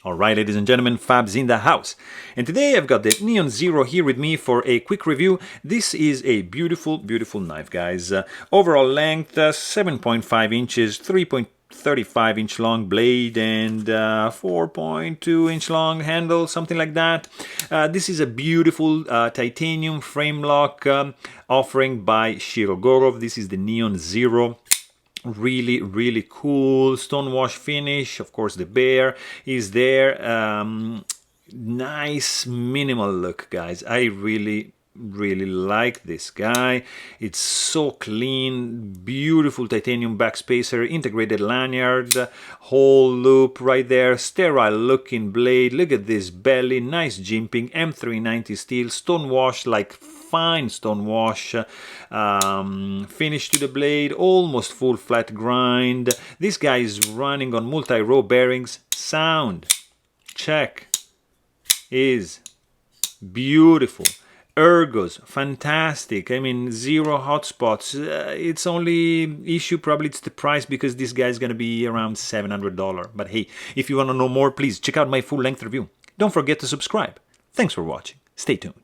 Alright, ladies and gentlemen, Fab's in the house. And today I've got the Neon Zero here with me for a quick review. This is a beautiful, beautiful knife, guys. Overall length, 7.5 inches, 3.35 inch long blade, and 4.2 inch long handle, something like that. This is a beautiful titanium frame lock offering by Shirogorov. This is the Neon Zero. Really cool stonewash finish. Of course, the bear is there. Nice minimal look, guys. I really like this guy. It's so clean, beautiful titanium backspacer, integrated lanyard, whole loop right there, sterile looking blade. Look at this belly, nice jimping, M390 steel, stonewash, like fine stonewash, finish to the blade, almost full flat grind. This guy is running on multi-row bearings. Sound check is beautiful. Ergos, fantastic. I mean, zero hotspots. Its only issue probably it's the price, because this guy is going to be around $700. But hey, if you want to know more, please check out my full-length review. Don't forget to subscribe. Thanks for watching. Stay tuned.